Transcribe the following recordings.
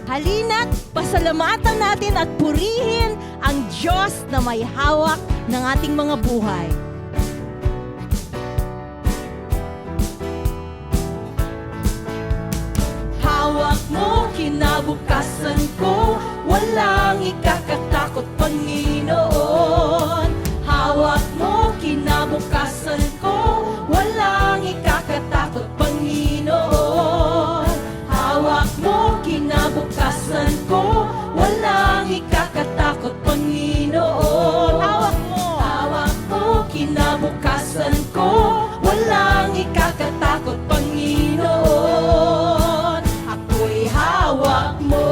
Halina't pasalamatan natin at purihin ang Diyos na may hawak ng ating mga buhay. Hawak mo kinabukasan ko, walang ikakatakot, Panginoon. Hawak mo kinabukasan ko, walang ikakatakot, Panginoon. Hawak mo kinabukasan ko, walang ikakatakot, Panginoon. Hawak mo kinabukasan ko, walang ikakatakot, Panginoon. Ako'y hawak mo.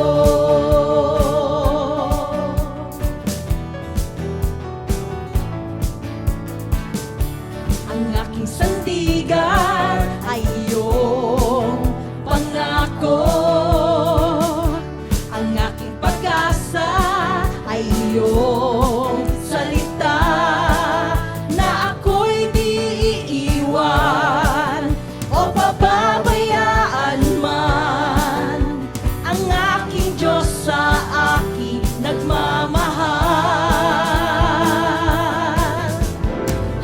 Ang aking sandigan ay iyong pangako. Ang aking pag-asa ay iyong salita, na ako'y di iiwan o pababayaan man. Ang aking Diyos sa akin nagmamahal.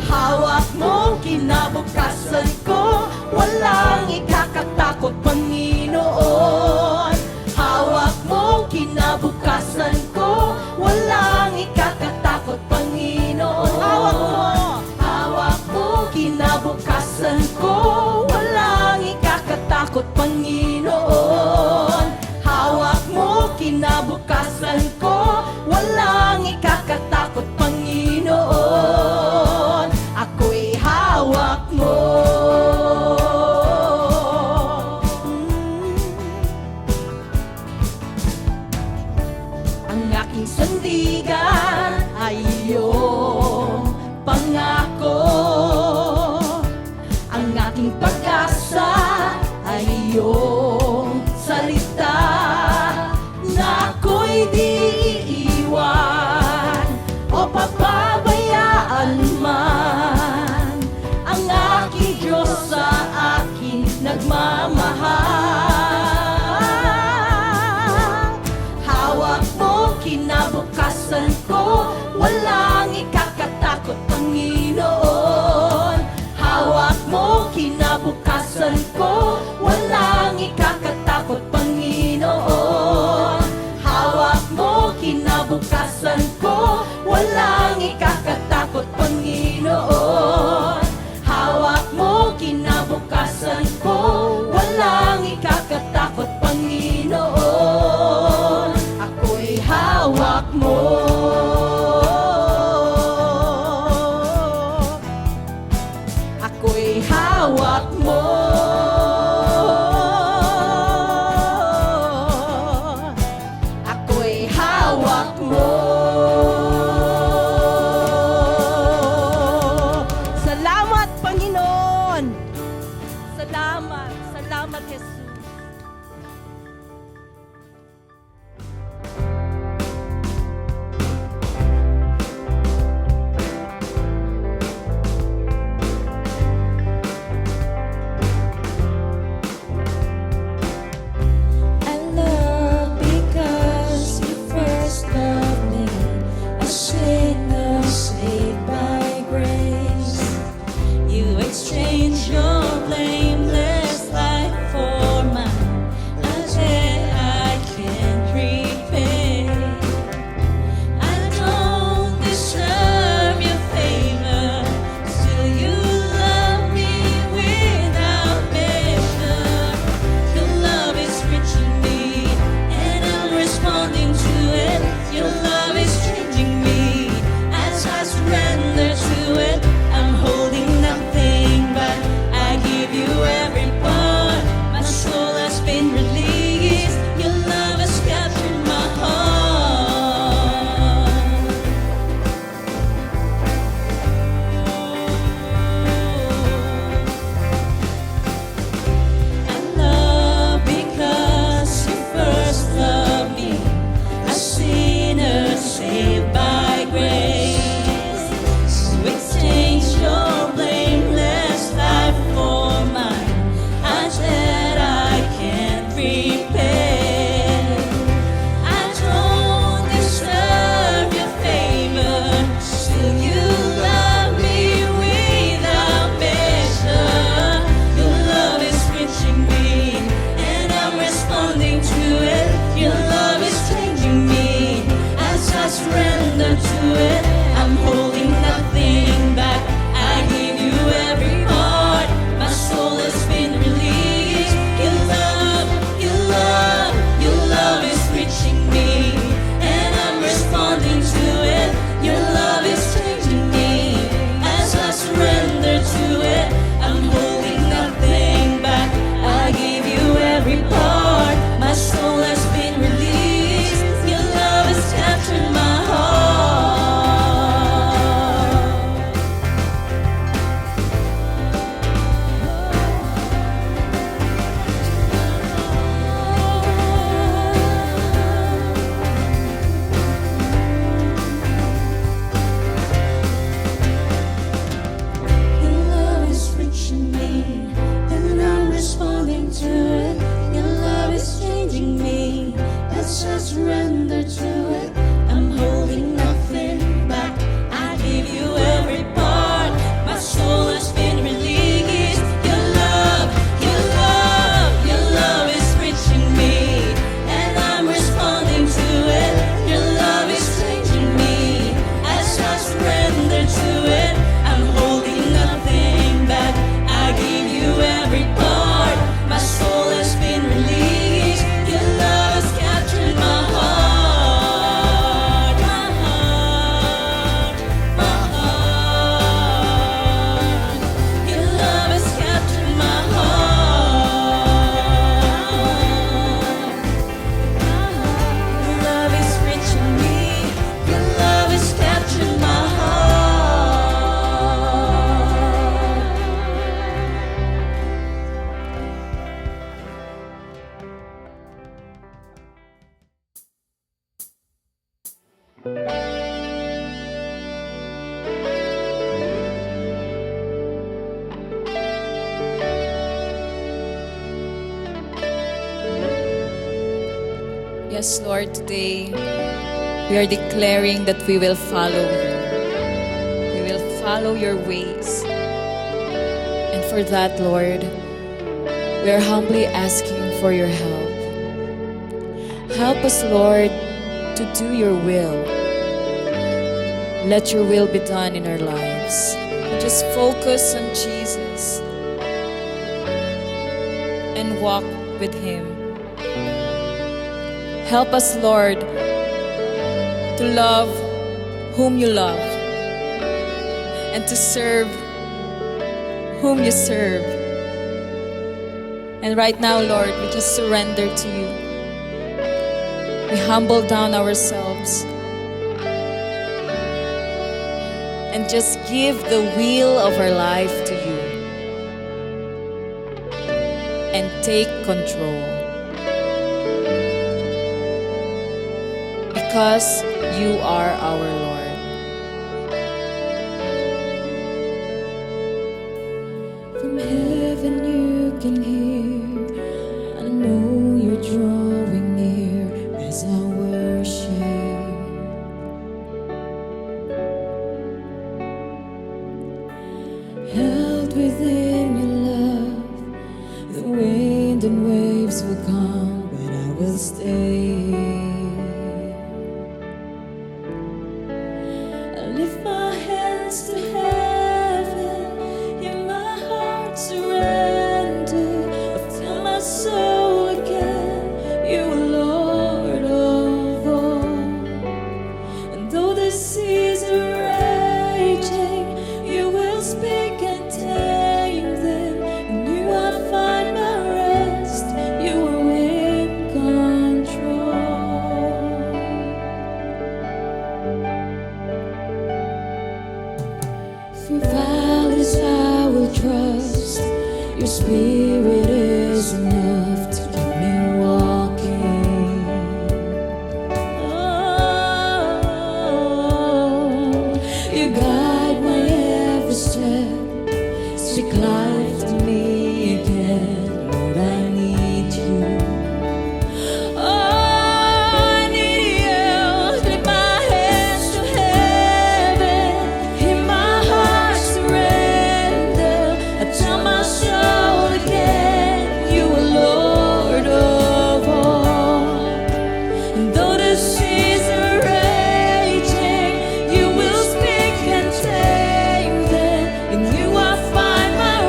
Hawak mo kinabukasan ko, walang ikakatakot, Panginoon. Hawak mo kinabukasan ko, walang ikakatakot, Panginoon. Hawak mo kinabukasan ko, walang ikakatakot, Panginoon. Hawak mo kinabukasan ko, walang ikakatakot, Panginoon. Ako'y hawak mo. Ang aking sandigan ay iyong pangako. Ang aking pag-asa ay iyong salita, na ako'y di iiwan o papabayaan man. Ang aking Diyos sa akin nagmamahal. Hawak mo kinabukasan ko, walang ikakatakot, Panginoon. Hawak mo kinabukasan ko, walang ikakatakot, Panginoon. Hawak mo kinabukasan ko, walang ikakatakot, Panginoon. Hawak mo kinabukasan ko, walang ikakatakot, Panginoon. Ako'y hawak mo. Ako'y hawak mo. Ako'y hawak mo. Salamat, Panginoon. Salamat, salamat, Jesus. I love because you first loved me, a sinner saved by grace. You exchanged your blameless life for mine, a debt I can't repay. I don't deserve your favor, still you love me without measure. Your love is reaching me, and I'm responding to it. Your love is changing me as I surrender to it. I'm holding nothing back. Yes, Lord, today we are declaring that we will follow you. We will follow your ways. And for that, Lord, we are humbly asking for your help. Help us, Lord, to do your will. Let your will be done in our lives. Just focus on Jesus and walk with him. Help us, Lord, to love whom you love and to serve whom you serve. And right now, Lord, we just surrender to you. We humble down ourselves and just give the wheel of our life to you and take control. Because you are our Lord. From heaven you can hear, I know you're drawing near as I worship. Held within your love, the wind and waves will come, but I will stay. I lift my hands to heaven, in my heart surrender. I feel my soul again, you are Lord of all. And though the seas are raging, you will speak and tame them. In you I find my rest, you are in control. Through valleys I will trust, your spirit is enough to keep me walking. Oh, you guide my every step, speak life to me again. Lord, I need you. Oh, I need you. Lift my hands to heaven, in my heart surrender. I tell my soul again, you are Lord of all. And though the seas are raging, you will speak and tame them. In you I find my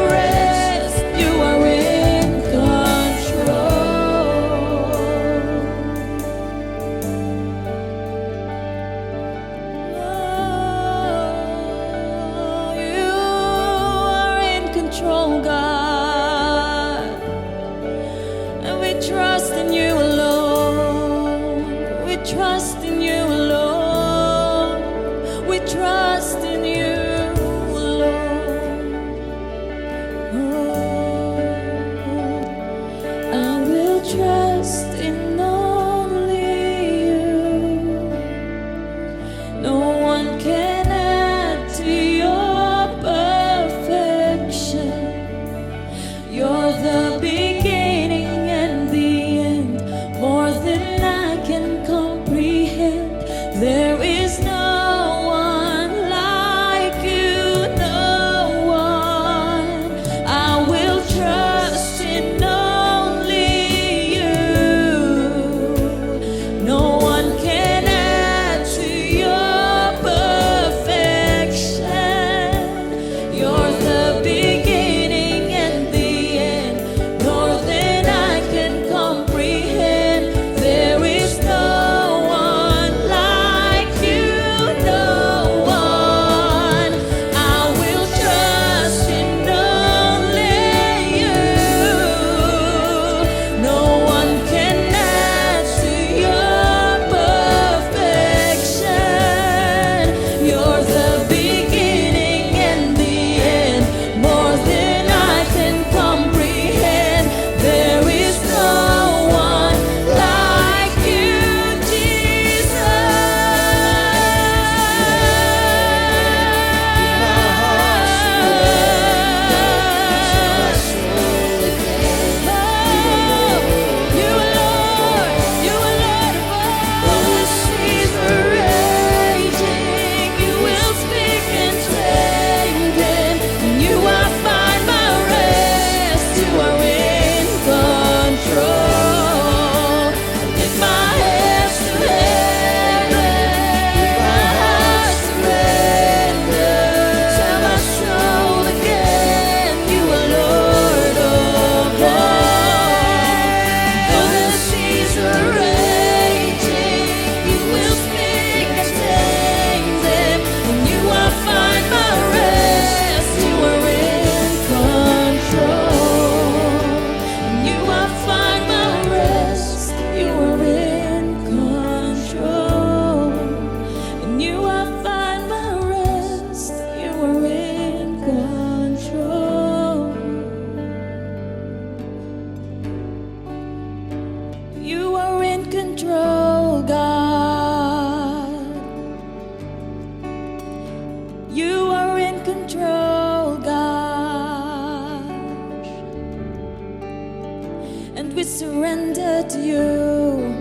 And we surrender to you.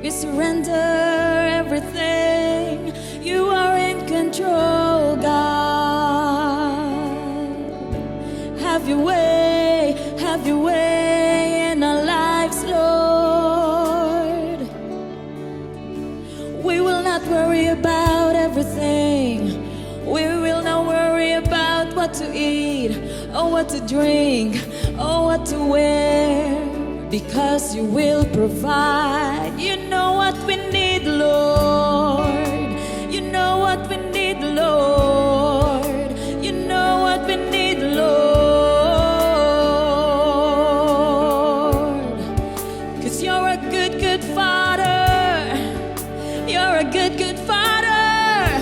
We surrender everything. You are in control, God. Have your way in our lives, Lord. We will not worry about everything. We will not worry about what to eat, or what to drink, or what to wear, because you will provide. You know what we need, Lord. You know what we need, Lord. You know what we need, Lord. 'Cause you're a good, good Father. You're a good, good Father.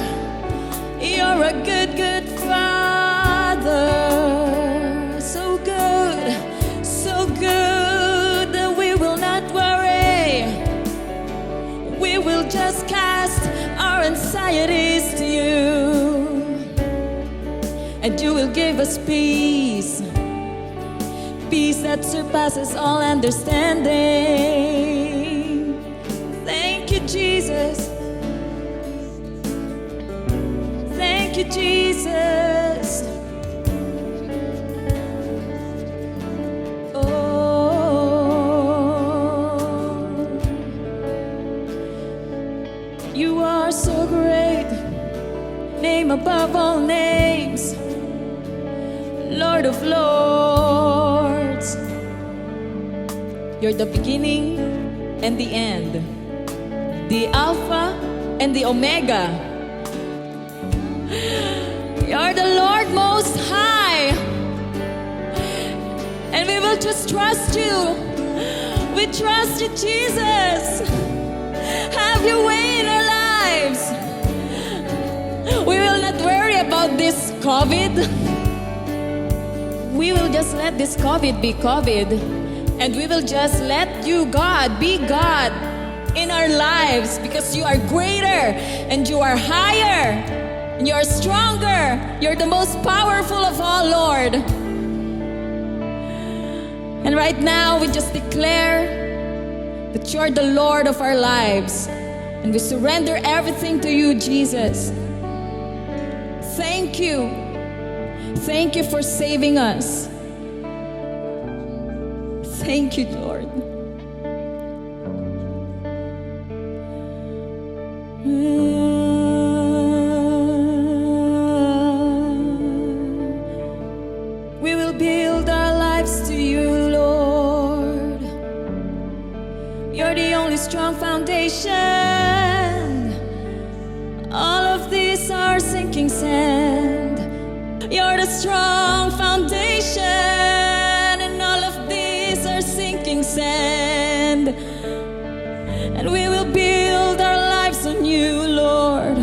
You're a good, good Father. So good that we will not worry. We will just cast our anxieties to you, and you will give us peace, peace that surpasses all understanding. Thank you, Jesus. Thank you, Jesus. You are so great, name above all names, Lord of lords. You're the beginning and the end, the Alpha and the Omega. You're the Lord Most High, and we will just trust you. We trust you, Jesus. Have your way in our lives. We will not worry about this COVID. We will just let this COVID be COVID, and we will just let you, God, be God in our lives, because you are greater and you are higher and you are stronger. You're the most powerful of all, Lord. And right now we just declare that you're the Lord of our lives, and we surrender everything to you, Jesus. Thank you. Thank you for saving us. Thank you, Lord. We will build our lives to you, Lord. You're the only strong foundation. All of these are sinking sand. You're the strong foundation, and all of these are sinking sand. And we will build our lives on you, Lord.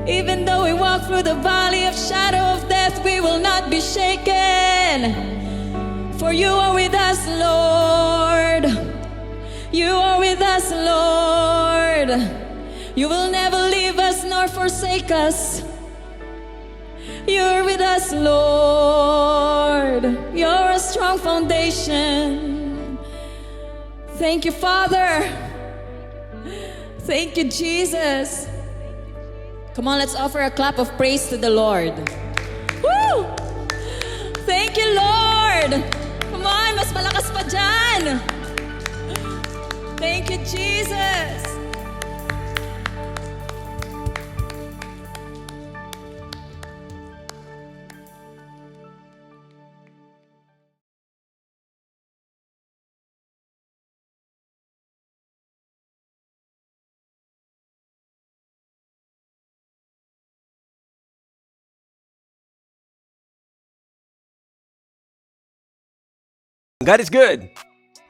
Even though we walk through the valley of shadow of death, we will not be shaken. For you are with us, Lord. You are with us, Lord. You will never leave us nor forsake us. You're with us, Lord. You're a strong foundation. Thank you, Father. Thank you, Jesus. Come on, let's offer a clap of praise to the Lord. Woo! Thank you, Lord. Come on, mas malakas pa dyan. Thank you, Jesus. God is good.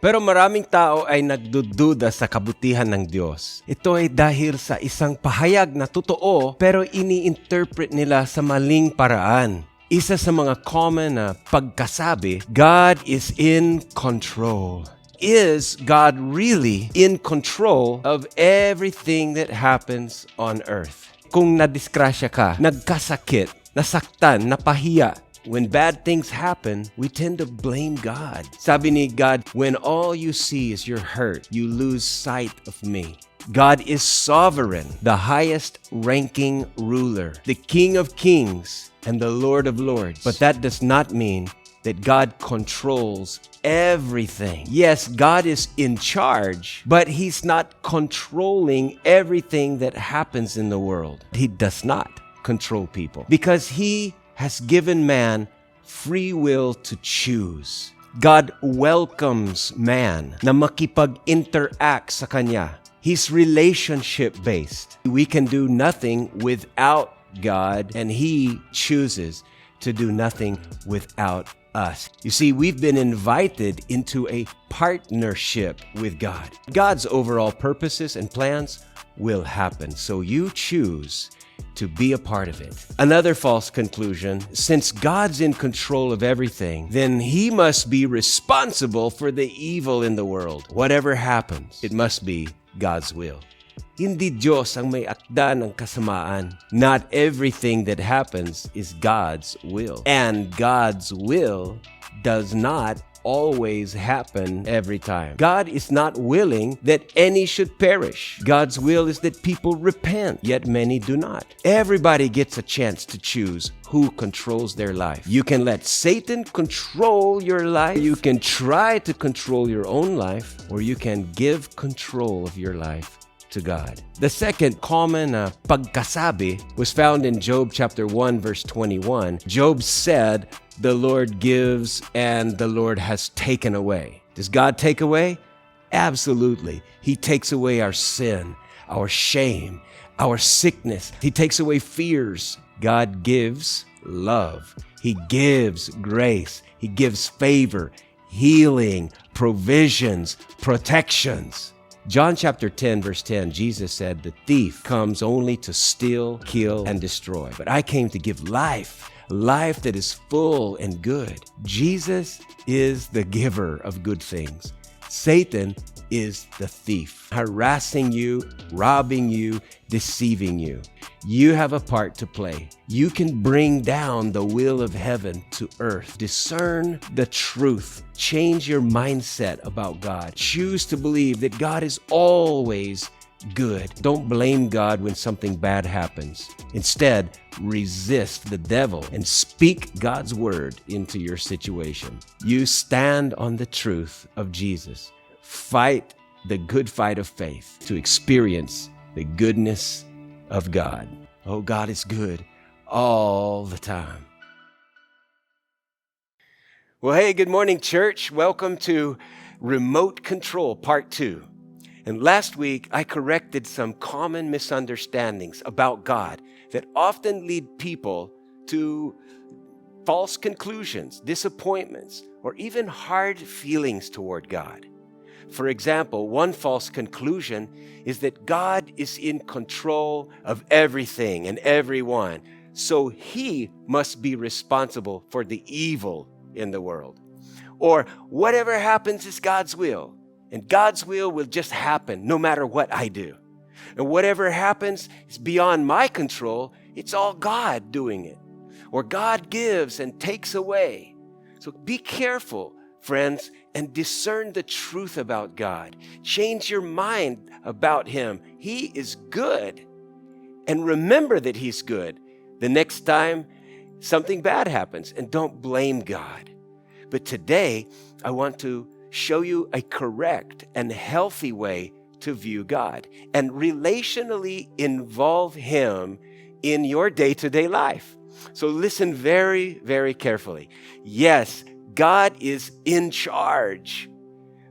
Pero maraming tao ay nagdududa sa kabutihan ng Diyos. Ito ay dahil sa isang pahayag na totoo pero ini-interpret nila sa maling paraan. Isa sa mga common na pagkasabi, God is in control. Is God really in control of everything that happens on earth? Kung nadiskrasya ka, nagkasakit, nasaktan, napahiya, when bad things happen, we tend to blame God. Sabi ni God, when all you see is your hurt, you lose sight of me. God is sovereign, the highest ranking ruler, the King of kings and the Lord of lords. But that does not mean that God controls everything. Yes, God is in charge, but He's not controlling everything that happens in the world. He does not control people because He has given man free will to choose. God welcomes man na makipag-interact sa Kanya. He's relationship-based. We can do nothing without God, and He chooses to do nothing without us. You see, we've been invited into a partnership with God. God's overall purposes and plans will happen, so you choose to be a part of it. Another false conclusion, since God's in control of everything, then He must be responsible for the evil in the world. Whatever happens, it must be God's will. Hindi Diyos ang may akda ng kasamaan. Not everything that happens is God's will. And God's will does not always happen every time. God is not willing that any should perish. God's will is that people repent, yet many do not. Everybody gets a chance to choose who controls their life. You can let Satan control your life. You can try to control your own life, or you can give control of your life to God. The second common pagkasabi was found in Job chapter 1 verse 21. Job said, "The Lord gives and the Lord has taken away." Does God take away? Absolutely. He takes away our sin, our shame, our sickness. He takes away fears. God gives love. He gives grace. He gives favor, healing, provisions, protections. John chapter 10 verse 10, Jesus said, "The thief comes only to steal, kill, and destroy. But I came to give life that is full and good." Jesus is the giver of good things. Satan is the thief, harassing you, robbing you, deceiving you. You have a part to play. You can bring down the will of heaven to earth. Discern the truth. Change your mindset about God. Choose to believe that God is always good. Don't blame God when something bad happens. Instead, resist the devil and speak God's word into your situation. You stand on the truth of Jesus. Fight the good fight of faith to experience the goodness of God. Oh, God is good all the time. Well, hey, good morning, church. Welcome to Remote Control Part 2. And last week, I corrected some common misunderstandings about God that often lead people to false conclusions, disappointments, or even hard feelings toward God. For example, one false conclusion is that God is in control of everything and everyone, so He must be responsible for the evil in the world. Or whatever happens is God's will, and God's will just happen no matter what I do. And whatever happens is beyond my control, it's all God doing it. Or God gives and takes away. So be careful friends, and discern the truth about God. Change your mind about Him. He is good. And remember that He's good the next time something bad happens, and don't blame God. But today, I want to show you a correct and healthy way to view God and relationally involve Him in your day-to-day life. So listen very, very carefully. Yes, God is in charge,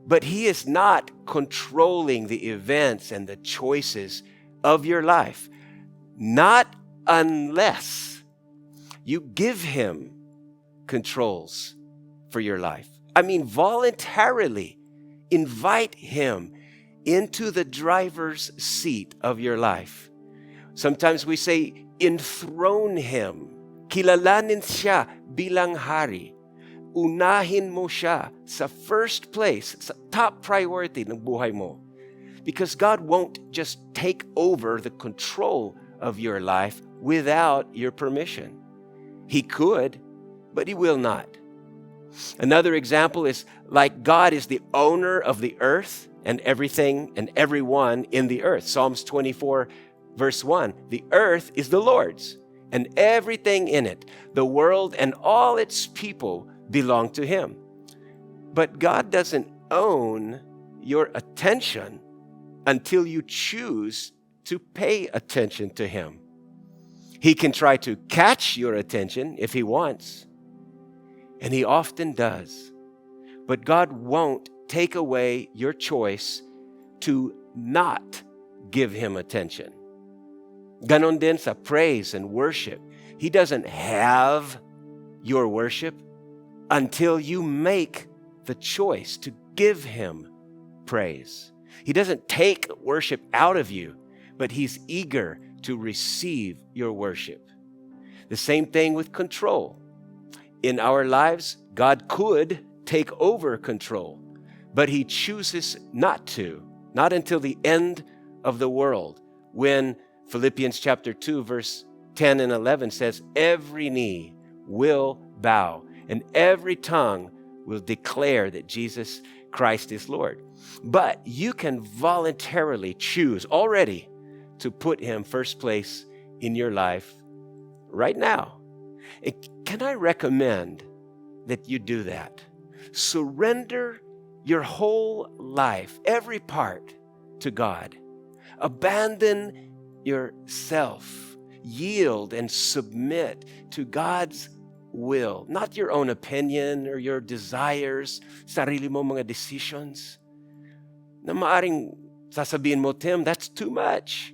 but He is not controlling the events and the choices of your life. Not unless you give Him controls for your life. I mean, voluntarily invite Him into the driver's seat of your life. Sometimes we say, enthrone Him. Kilalanin siya bilang hari. Unahin mo siya sa first place, sa top priority ng buhay mo. Because God won't just take over the control of your life without your permission. He could, but He will not. Another example is like God is the owner of the earth and everything and everyone in the earth. Psalms 24, verse 1, the earth is the Lord's and everything in it, the world and all its people belong to Him. But God doesn't own your attention until you choose to pay attention to Him. He can try to catch your attention if He wants, and He often does. But God won't take away your choice to not give Him attention. Ganon din sa praise and worship. He doesn't have your worship until you make the choice to give Him praise. He doesn't take worship out of you, but He's eager to receive your worship. The same thing with control. In our lives, God could take over control, but He chooses not to, not until the end of the world, when Philippians chapter 2, verse 10 and 11 says, every knee will bow and every tongue will declare that Jesus Christ is Lord. But you can voluntarily choose already to put Him first place in your life right now. Can I recommend that you do that? Surrender your whole life, every part, to God. Abandon yourself. Yield and submit to God's will, not your own opinion or your desires, sarili mo mga decisions. Na maaring sasabihin mo, Tim, that's too much.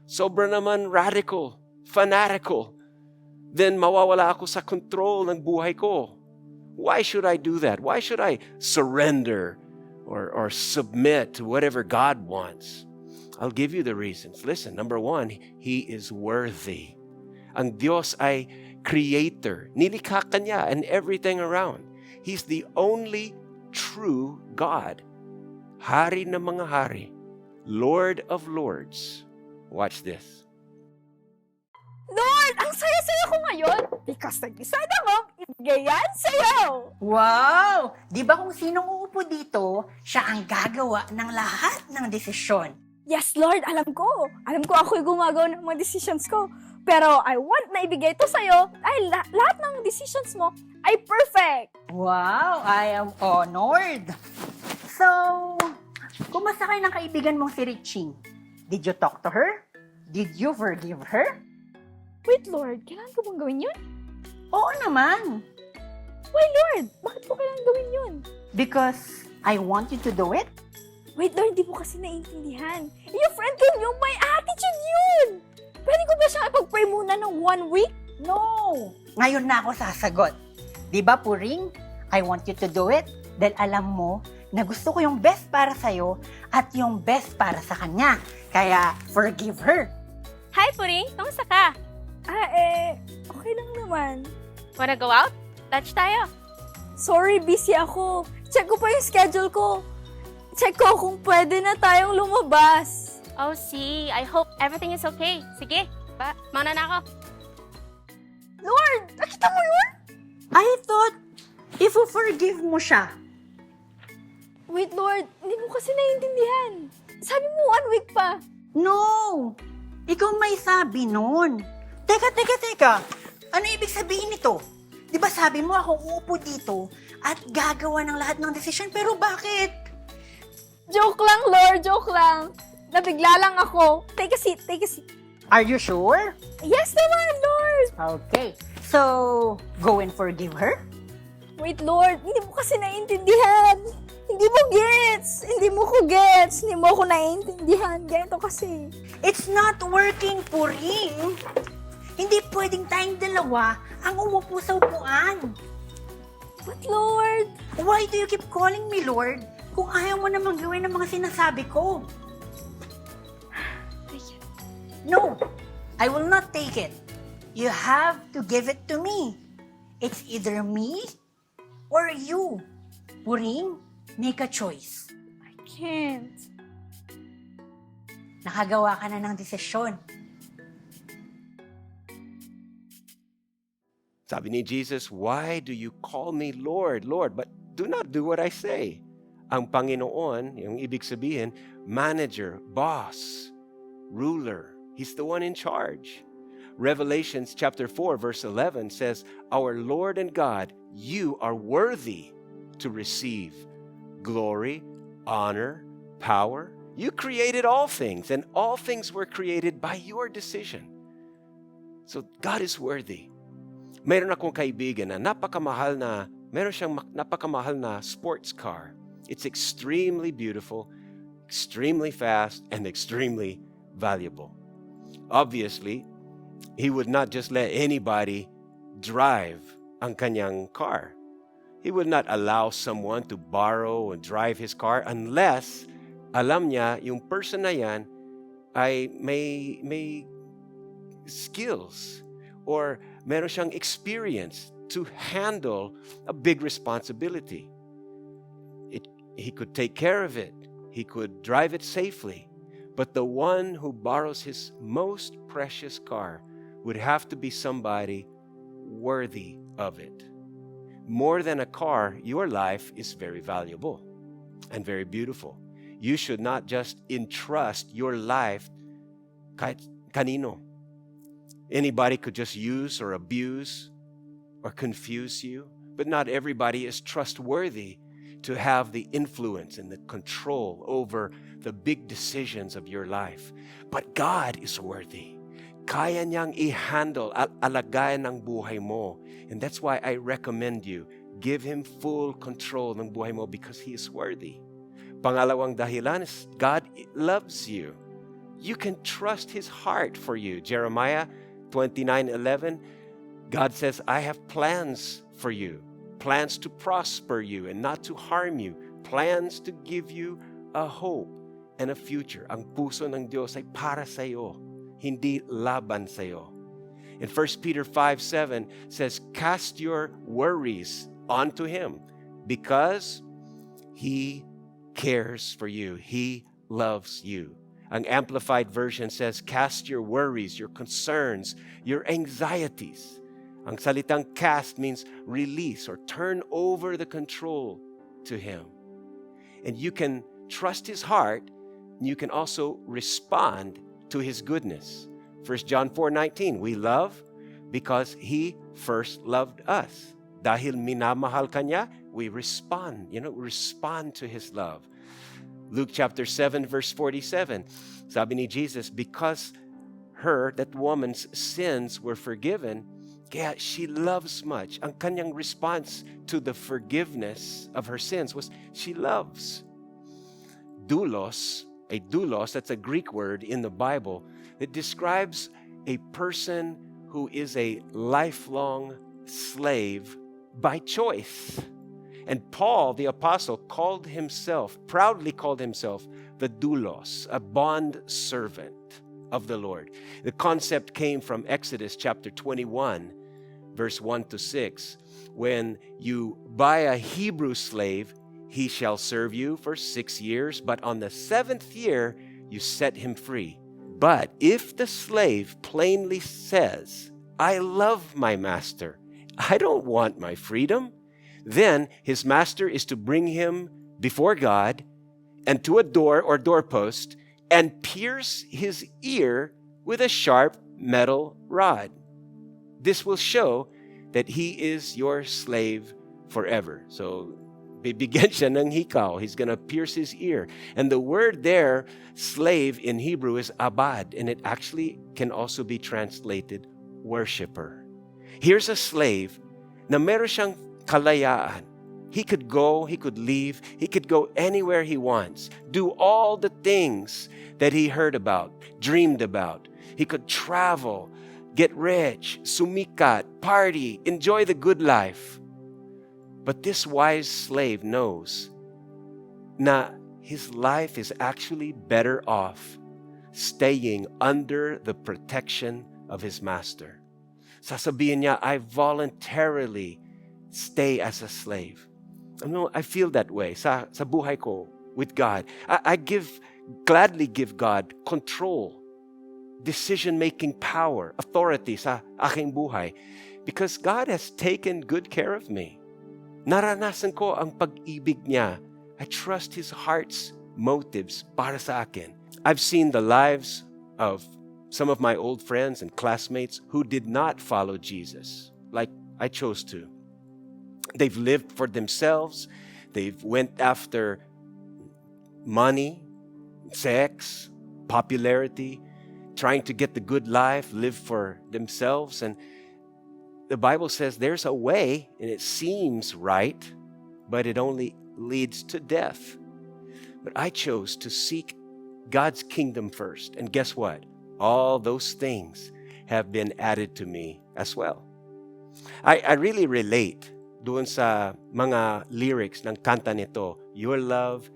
Sobra naman radical, fanatical. Then mawawala ako sa control ng buhay ko. Why should I do that? Why should I surrender or submit to whatever God wants? I'll give you the reasons. Listen, number one, He is worthy. Ang Diyos ay creator. Nilikha ka niya and everything around. He's the only true God. Hari ng mga hari. Lord of lords. Watch this. Lord, ang saya-saya ko ngayon because nag-decide akong ibigay yan sa'yo. Wow! Di ba kung sinong uupo dito, siya ang gagawa ng lahat ng desisyon? Yes, Lord, alam ko. Alam ko ako'y gumagawa ng mga decisions ko. Pero I want na ibigay ito sa'yo ay lahat ng decisions mo ay perfect. Wow! I am honored! So, kumusta kayo ng kaibigan mong si Richie? Did you talk to her? Did you forgive her? Wait, Lord, kailangan ko bang gawin yun? Oo naman! Why, Lord? Bakit po kailangan gawin yun? Because I want you to do it. Wait, Lord, di mo kasi naiintindihan. Yung friend ko yung may attitude yun! Pwede ko ba siyang ipag-pray muna ng 1 week? No! Ngayon na ako sasagot. Di ba, Puring? I want you to do it dahil alam mo na gusto ko yung best para sa'yo at yung best para sa kanya. Kaya, forgive her. Hi, Puring! Kamusta ka? Okay lang naman. Wanna go out? Lunch tayo. Sorry, busy ako. Check ko pa yung schedule ko. Check ko kung pwede na tayong lumabas. Oh, see. I hope everything is okay. Sige, mauna na ako. Lord, nakita mo yun? I thought, if you forgive mo siya, Wait, Lord, hindi mo kasi naiintindihan. Sabi mo 1 week pa. No! Ikaw may sabi nun. Teka. Ano ibig sabihin nito? Di ba sabi mo ako uupo dito at gagawa ng lahat ng desisyon, pero bakit? Joke lang, Lord, joke lang. Nabigla lang ako. Take a seat. Are you sure? Yes naman, Lord. Okay. So, go and forgive her? Wait, Lord, hindi mo kasi naiintindihan. Hindi mo gets. Hindi mo ko gets. Hindi mo ako naiintindihan. Ganito kasi. It's not working, Puring. Hindi pwedeng tayong dalawa ang umupo sa upuan. But Lord, Why do you keep calling me Lord kung ayaw mo namang gawin ang mga sinasabi ko? No, I will not take it. You have to give it to me. It's either me or you. Puring, make a choice. I can't. Nakagawa ka na ng desisyon. Sabi ni Jesus, why do you call me Lord, Lord, but do not do what I say? Ang Panginoon, yung ibig sabihin, manager, boss, ruler. He's the one in charge. Revelations chapter 4 verse 11 says, our Lord and God, you are worthy to receive glory, honor, power. You created all things, and all things were created by your decision. So God is worthy. Meron akong kaibigan na meron siyang napakamahal na sports car. It's extremely beautiful, extremely fast, and extremely valuable. Obviously, he would not just let anybody drive ang kanyang car. He would not allow someone to borrow and drive his car unless alam niya yung person na yan ay may skills or meron siyang experience to handle a big responsibility. He could take care of it. He could drive it safely. But the one who borrows his most precious car would have to be somebody worthy of it. More than a car, your life is very valuable and very beautiful. You should not just entrust your life kahit kanino. Anybody could just use or abuse or confuse you, but not everybody is trustworthy to have the influence and the control over the big decisions of your life. But God is worthy. Kaya niyang i-handle, alagayan ng buhay mo. And that's why I recommend you, give Him full control ng buhay mo because He is worthy. Pangalawang dahilan is God loves you. You can trust His heart for you. Jeremiah 29:11, God says, I have plans for you, plans to prosper you and not to harm you, plans to give you a hope and a future. Ang puso ng Diyos ay para sa iyo, hindi laban sa iyo. And 1 Peter 5:7 says, cast your worries onto Him because He cares for you. He loves you. Ang Amplified Version says, cast your worries, your concerns, your anxieties. Ang salitang cast means release or turn over the control to Him. And you can trust His heart, and you can also respond to His goodness. 1 John 4:19, we love because He first loved us. Dahil minamahal ka niya, we respond, respond to His love. Luke chapter 7 verse 47, sabi ni Jesus, because that woman's sins were forgiven, kaya she loves much. Ang kanyang response to the forgiveness of her sins was, she loves. Doulos, that's a Greek word in the Bible that describes a person who is a lifelong slave by choice. And Paul, the apostle, proudly called himself the doulos, a bond servant of the Lord. The concept came from Exodus chapter 21, verse 1 to 6. When you buy a Hebrew slave, he shall serve you for 6 years, but on the 7th year, you set him free. But if the slave plainly says, I love my master, I don't want my freedom, then his master is to bring him before God and to a door or doorpost and pierce his ear with a sharp metal rod. This will show that he is your slave forever. So, bibigyan siya ng hikaw. He's going to pierce his ear. And the word there, slave in Hebrew, is abad. And it actually can also be translated worshiper. Here's a slave na meron siyang kalayaan. He could go, he could leave, he could go anywhere he wants. Do all the things that he heard about, dreamed about. He could travel, get rich, sumikat, party, enjoy the good life. But this wise slave knows na his life is actually better off staying under the protection of his master. Sasabihin niya, I voluntarily stay as a slave. I feel that way sa buhay ko with God. I gladly give God control, decision-making power, authority sa aking buhay because God has taken good care of me. Naranasan ko ang pag-ibig niya. I trust His heart's motives para sa akin. I've seen the lives of some of my old friends and classmates who did not follow Jesus like I chose to. They've lived for themselves. They've went after money, sex, popularity, trying to get the good life, live for themselves. And the Bible says there's a way, and it seems right, but it only leads to death. But I chose to seek God's kingdom first. And guess what? All those things have been added to me as well. I really relate doon sa mga lyrics ng kanta nito. Your love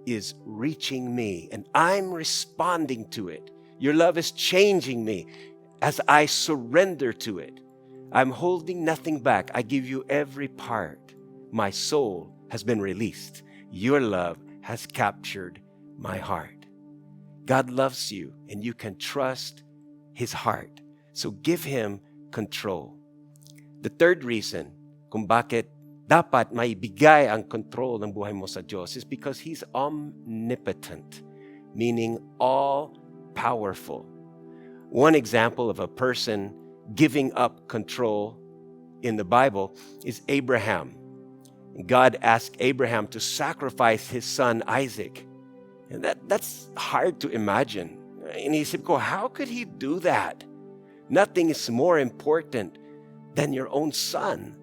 is reaching me and I'm responding to it. Your love is changing me as I surrender to it. I'm holding nothing back. I give you every part. My soul has been released. Your love has captured my heart. God loves you and you can trust His heart. So give Him control. The third reason kung bakit dapat maibigay ang control ng buhay mo sa Diyos is because He's omnipotent, meaning all-powerful. One example of a person giving up control in the Bible is Abraham. God asked Abraham to sacrifice his son Isaac. And that's hard to imagine. Inisip ko, how could he do that? Nothing is more important than your own son.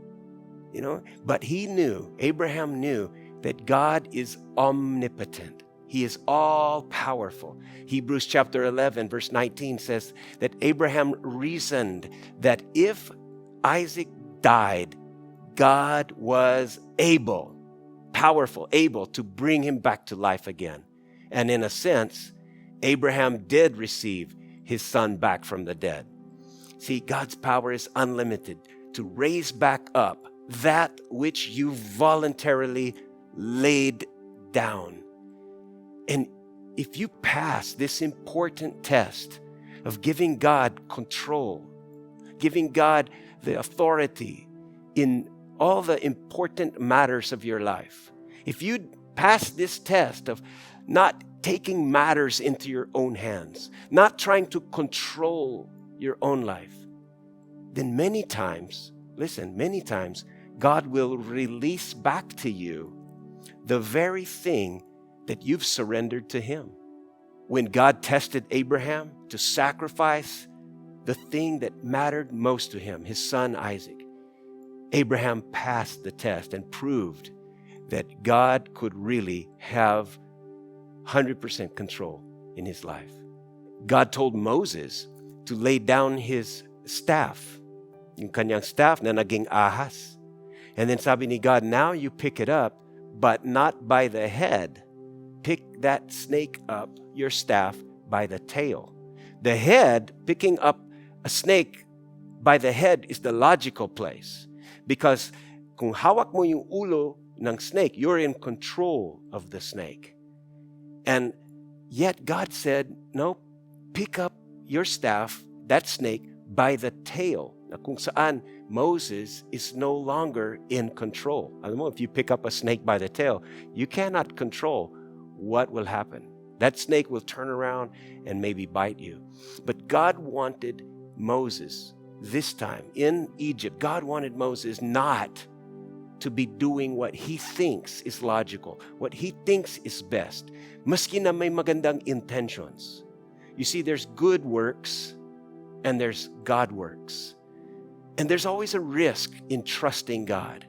But Abraham knew that God is omnipotent. He is all-powerful. Hebrews chapter 11, verse 19 says that Abraham reasoned that if Isaac died, God was powerful, able to bring him back to life again. And in a sense, Abraham did receive his son back from the dead. See, God's power is unlimited to raise back up that which you voluntarily laid down. And if you pass this important test of giving God control, giving God the authority in all the important matters of your life, if you pass this test of not taking matters into your own hands, not trying to control your own life, then many times, God will release back to you the very thing that you've surrendered to Him. When God tested Abraham to sacrifice the thing that mattered most to him, his son Isaac, Abraham passed the test and proved that God could really have 100% control in his life. God told Moses to lay down his staff, yung kanyang staff na naging ahas. And then sabi ni God, now you pick it up, but not by the head. Pick that snake up, your staff, by the tail. The head, picking up a snake by the head is the logical place. Because kung hawak mo yung ulo ng snake, you're in control of the snake. And yet God said, no, pick up your staff, that snake, by the tail, na kung saan Moses is no longer in control. Alam mo, if you pick up a snake by the tail, you cannot control what will happen. That snake will turn around and maybe bite you. But God wanted Moses, this time in Egypt, God wanted Moses not to be doing what he thinks is logical, what he thinks is best, maski na may magandang intentions. You see, there's good works and there's God works. And there's always a risk in trusting God.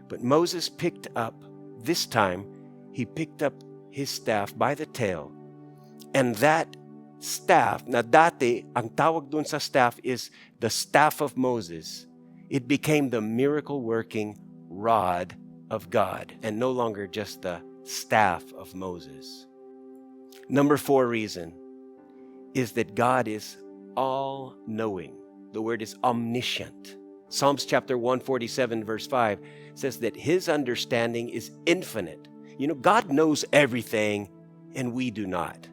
But Moses picked up, this time, he picked up his staff by the tail. And that staff, na dati, ang tawag dun sa staff is the staff of Moses. It became the miracle-working rod of God and no longer just the staff of Moses. Number 4 reason is that God is all-knowing. The word is omniscient. Psalms chapter 147 verse 5 says that His understanding is infinite. You know, God knows everything and we do not.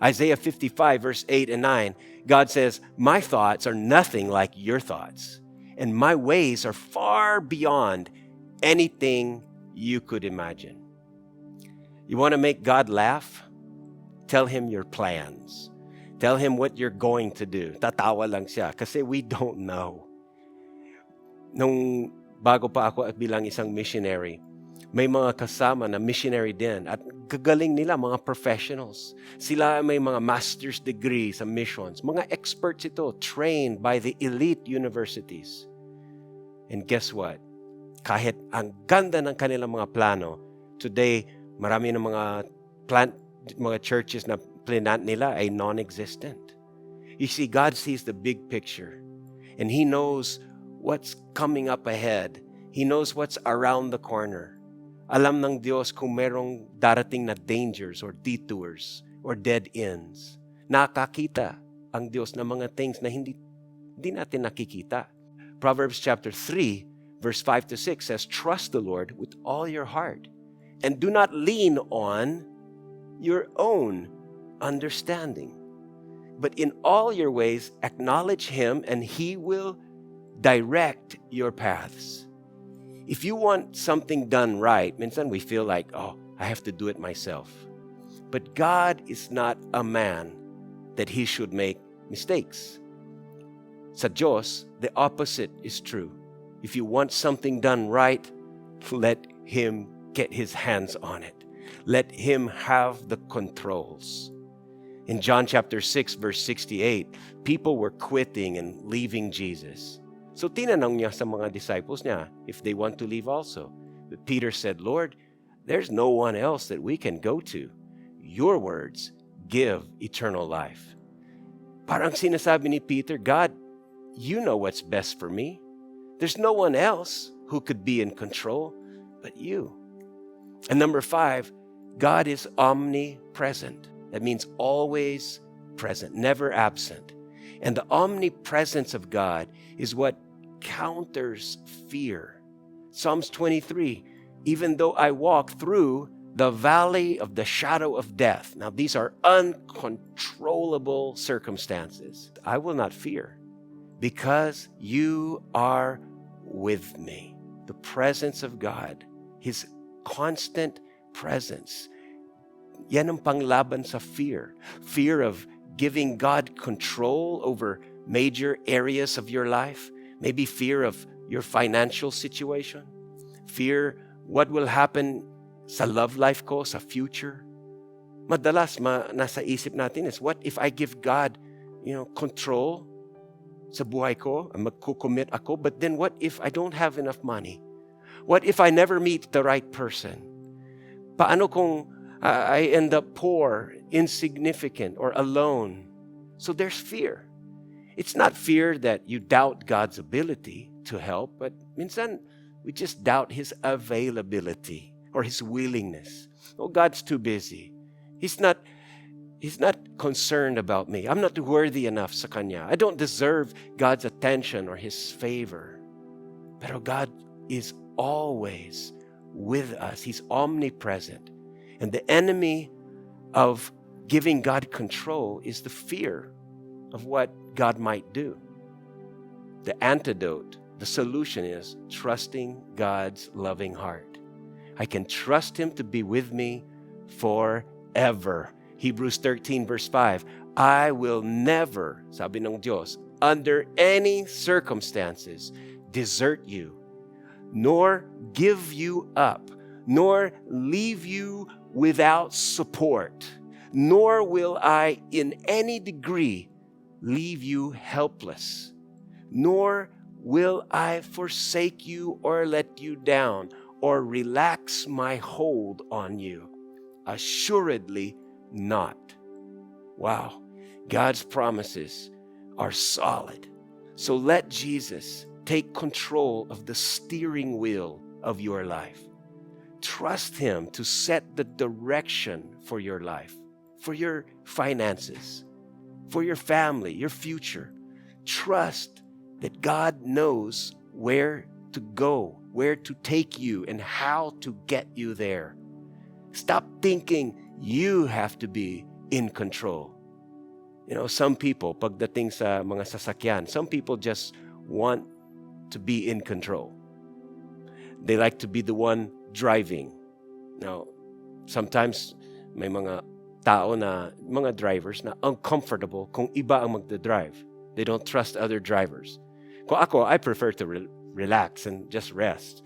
Isaiah 55 verse 8 and 9, God says, "My thoughts are nothing like your thoughts, and my ways are far beyond anything you could imagine." You want to make God laugh? Tell Him your plans. Tell Him what you're going to do. Tatawa lang siya kasi we don't know. Nung bago pa ako at bilang isang missionary, may mga kasama na missionary din at gagaling nila, mga professionals. Sila may mga master's degree sa missions. Mga experts ito, trained by the elite universities. And guess what? Kahit ang ganda ng kanilang mga plano, today, marami ng mga churches na plinant nila ay non-existent. You see, God sees the big picture. And He knows what's coming up ahead. He knows what's around the corner. Alam ng Diyos kung merong darating na dangers or detours or dead ends. Nakakita ang Diyos ng mga things na hindi natin nakikita. Proverbs chapter 3 verse 5 to 6 says, "Trust the Lord with all your heart and do not lean on your own understanding. But in all your ways acknowledge Him and He will direct your paths." If you want something done right, minsan we feel like, oh, I have to do it myself. But God is not a man that He should make mistakes. Sa Diyos, the opposite is true. If you want something done right, let Him get His hands on it. Let Him have the controls. In John chapter 6, verse 68, people were quitting and leaving Jesus. So tinanong niya sa mga disciples niya if they want to leave also. But Peter said, "Lord, there's no one else that we can go to. Your words give eternal life." Parang sinasabi ni Peter, God, you know what's best for me. There's no one else who could be in control but you. And number 5, God is omnipresent. That means always present, never absent. And the omnipresence of God is what counters fear. Psalms 23, "Even though I walk through the valley of the shadow of death." Now, these are uncontrollable circumstances. "I will not fear because you are with me." The presence of God, His constant presence. Yan ang panglaban sa fear. Fear of giving God control over major areas of your life. Maybe fear of your financial situation. Fear what will happen sa love life ko, sa future. Madalas, nasa isip natin is, what if I give God, control sa buhay ko? Magkukommit ako, but then what if I don't have enough money? What if I never meet the right person? Paano kung I end up poor, insignificant, or alone? So there's fear. It's not fear that you doubt God's ability to help, but minsan we just doubt His availability or His willingness. Oh, God's too busy. He's not concerned about me. I'm not worthy enough sa Kanya. I don't deserve God's attention or His favor. Pero God is always with us. He's omnipresent. And the enemy of giving God control is the fear of what God might do. The antidote, the solution is trusting God's loving heart. I can trust Him to be with me forever. Hebrews 13 verse 5, I will never, sabi ng Diyos, under any circumstances, desert you, nor give you up, nor leave you without support, nor will I in any degree leave you helpless, nor will I forsake you or let you down or relax my hold on you. Assuredly not. Wow, God's promises are solid. So let Jesus take control of the steering wheel of your life. Trust Him to set the direction for your life, for your finances, for your family, your future. Trust that God knows where to go, where to take you, and how to get you there. Stop thinking you have to be in control. You know, some people, pagdating sa mga sasakyan, some people just want to be in control. They like to be the one driving. Now, sometimes may mga tao na, mga drivers na uncomfortable kung iba ang magdadrive. They don't trust other drivers. Kung ako, I prefer to relax and just rest.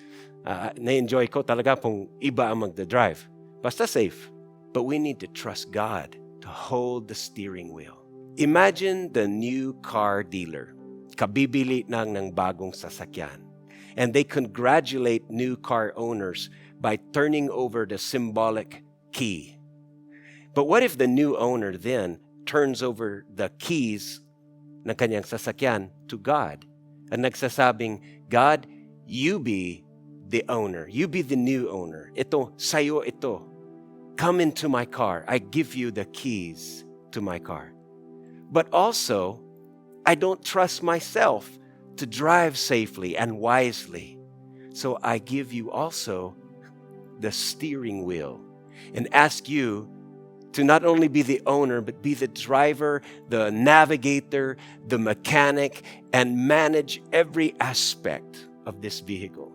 Na-enjoy ko talaga kung iba ang magdadrive. Basta safe. But we need to trust God to hold the steering wheel. Imagine the new car dealer. Kabibili ng bagong sasakyan. And they congratulate new car owners by turning over the symbolic key. But what if the new owner then turns over the keys ng kanyang sasakyan to God? And nagsasabing, God, you be the owner. You be the new owner. Ito, sayo ito. Come into my car. I give you the keys to my car. But also, I don't trust myself to drive safely and wisely. So I give you also the steering wheel and ask you to not only be the owner, but be the driver, the navigator, the mechanic, and manage every aspect of this vehicle.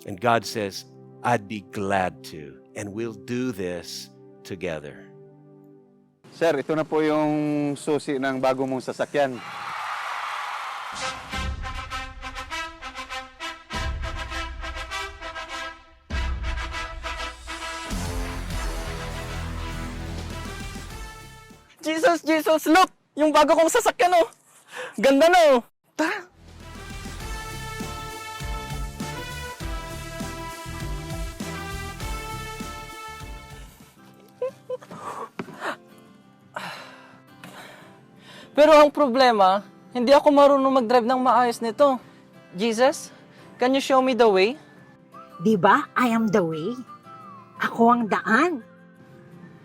And God says, I'd be glad to, and we'll do this together. Sir, ito na po yung susi ng bago mong sasakyan. Jesus, look! Yung bago kong sasakyan, oh! Ganda na, oh! Tara! Pero ang problema, hindi ako marunong mag-drive ng maayos nito. Jesus, can you show me the way? Diba, I am the way. Ako ang daan.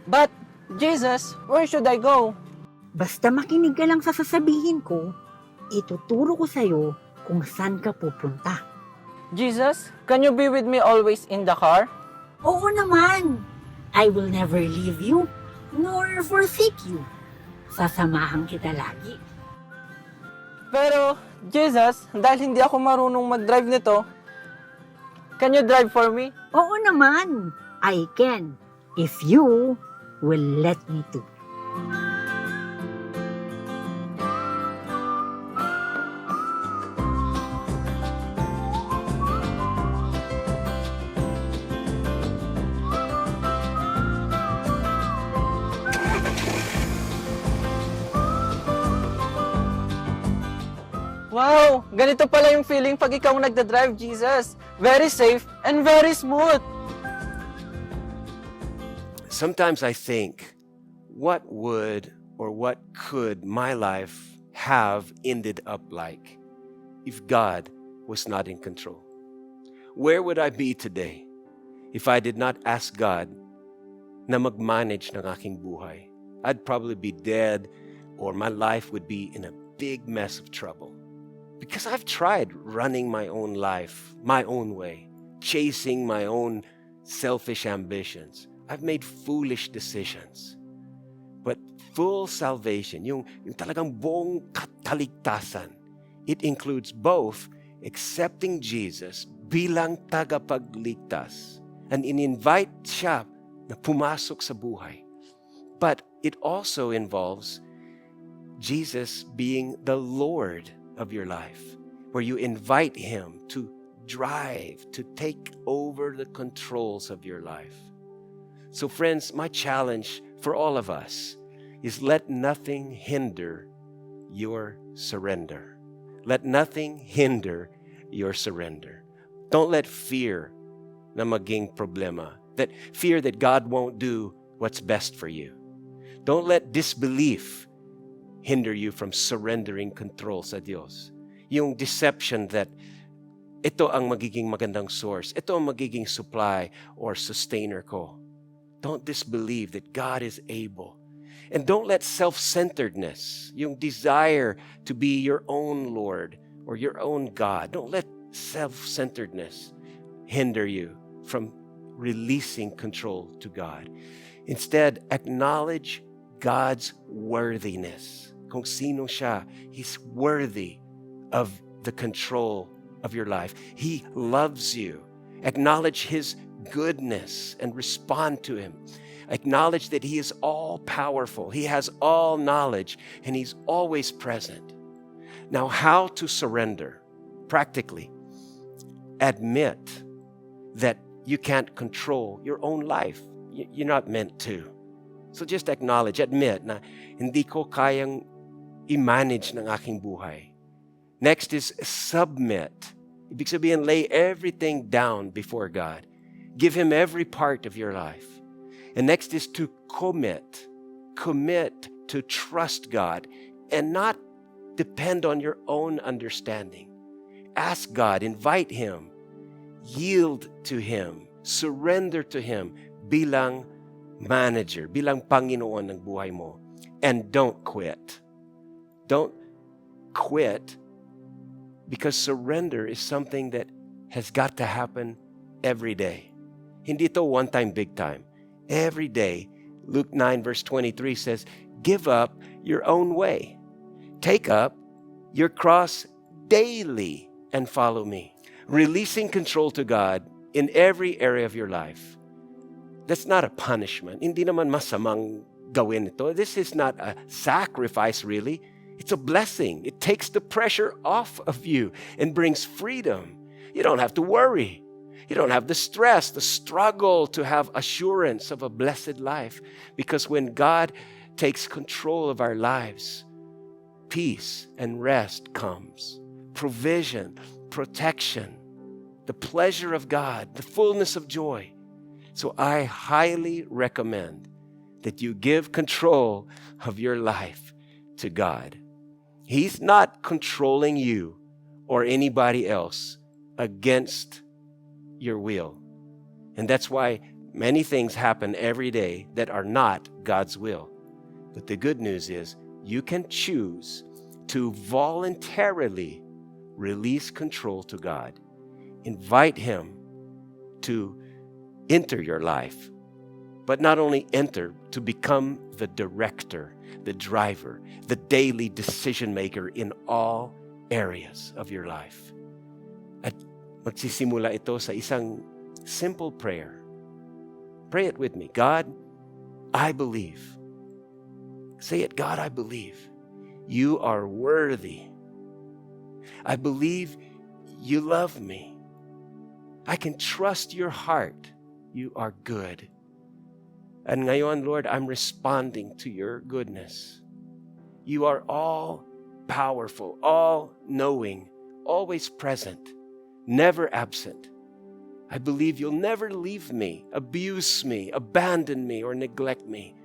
But, Jesus, where should I go? Basta makinig ka lang sa sasabihin ko, ituturo ko sa'yo kung saan ka pupunta. Jesus, can you be with me always in the car? Oo naman. I will never leave you, nor forsake you. Sasamahan kita lagi. Pero, Jesus, dahil hindi ako marunong mag-drive nito, can you drive for me? Oo naman. I can. If you will let me to. Wow! Ganito pala yung feeling pag ikaw nagda-drive, Jesus. Very safe and very smooth. Sometimes I think, what would or what could my life have ended up like if God was not in control? Where would I be today if I did not ask God na mag-manage ng aking buhay? I'd probably be dead, or my life would be in a big mess of trouble. Because I've tried running my own life, my own way, chasing my own selfish ambitions. I've made foolish decisions. But full salvation, yung talagang buong kaligtasan, It includes both accepting Jesus bilang tagapagligtas and in-invite siya na pumasok sa buhay. But it also involves Jesus being the Lord of your life, where you invite Him to drive, to take over the controls of your life. So friends, my challenge for all of us is let nothing hinder your surrender. Let nothing hinder your surrender. Don't let fear na maging problema, that fear that God won't do what's best for you. Don't let disbelief hinder you from surrendering control sa Diyos. Yung deception that ito ang magiging magandang source, ito ang magiging supply or sustainer ko. Don't disbelieve that God is able. And don't let self-centeredness, yung desire to be your own Lord or your own God, don't let self-centeredness hinder you from releasing control to God. Instead, acknowledge God's worthiness. Kung sino siya, He's worthy of the control of your life. He loves you. Acknowledge His goodness and respond to Him. Acknowledge that He is all-powerful. He has all knowledge, and He's always present. Now, how to surrender? Practically, admit that you can't control your own life. You're not meant to. So just acknowledge, admit na hindi ko kayang i-manage ng aking buhay. Next is submit. Ibig sabihin, lay everything down before God. Give Him every part of your life. And next is to commit. Commit to trust God and not depend on your own understanding. Ask God, invite Him, yield to Him, surrender to Him bilang manager, bilang Panginoon ng buhay mo. And don't quit. Don't quit, because surrender is something that has got to happen every day. Hindi to one time, big time. Every day. Luke 9 verse 23 says, give up your own way. Take up your cross daily and follow me. Releasing control to God in every area of your life. That's not a punishment. Hindi naman masamang gawin ito. This is not a sacrifice, really. It's a blessing. It takes the pressure off of you and brings freedom. You don't have to worry. You don't have the stress, the struggle to have assurance of a blessed life. Because when God takes control of our lives, peace and rest comes. Provision, protection, the pleasure of God, the fullness of joy. So I highly recommend that you give control of your life to God. He's not controlling you or anybody else against your will. And that's why many things happen every day that are not God's will. But the good news is you can choose to voluntarily release control to God. Invite Him to enter your life. But not only enter, to become the director, the driver, the daily decision maker in all areas of your life. At magsisimula ito sa isang simple prayer. Pray it with me. God, I believe. Say it, God, I believe. You are worthy. I believe you love me. I can trust your heart. You are good. And ngayon, Lord, I'm responding to your goodness. You are all powerful, all knowing, always present, never absent. I believe you'll never leave me, abuse me, abandon me, or neglect me.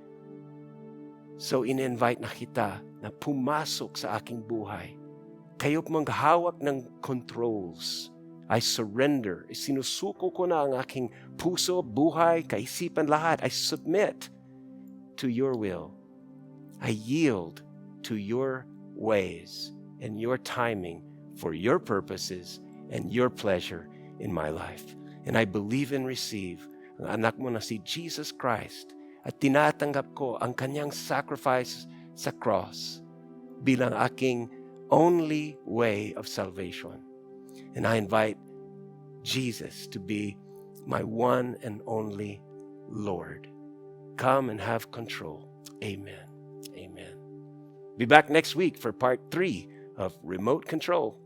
So in-invite na kita na pumasok sa aking buhay. Kayo manghawak ng controls. I surrender. Sinusuko ko na ang aking puso, buhay, kaisipan, lahat. I submit to your will. I yield to your ways and your timing for your purposes and your pleasure in my life. And I believe and receive ang anak mo na si Jesus Christ at tinatanggap ko ang kanyang sacrifice sa cross bilang aking only way of salvation. And I invite Jesus to be my one and only Lord. Come and have control. Amen. Amen. Be back next week for part 3 of Remote Control.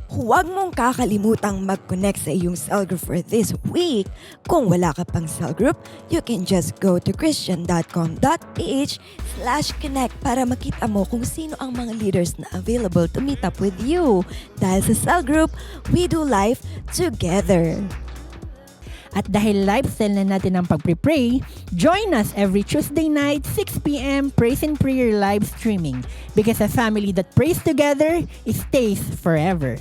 Huwag mong kakalimutang mag-connect sa iyong cell group for this week. Kung wala ka pang cell group, you can just go to christian.com.ph/connect para makita mo kung sino ang mga leaders na available to meet up with you. Dahil sa cell group, we do life together. At dahil lifestyle na natin ang pagpre-pray, join us every Tuesday night, 6 p.m. Praise and Prayer live streaming. Because a family that prays together, stays forever.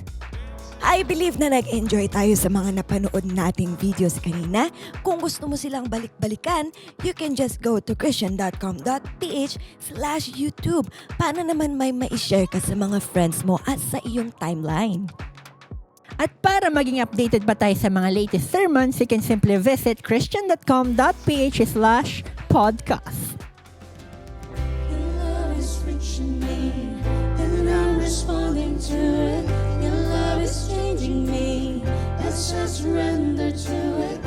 I believe na nag-enjoy tayo sa mga napanood nating videos kanina. Kung gusto mo silang balik-balikan, you can just go to christian.com.ph/YouTube. Paano naman may ma-share ka sa mga friends mo at sa iyong timeline? At para maging updated pa tayo sa mga latest sermons, you can simply visit christian.com.ph/podcast. Your love is reaching me, and I'm responding to it. Your love is changing me. Let's just surrender to it.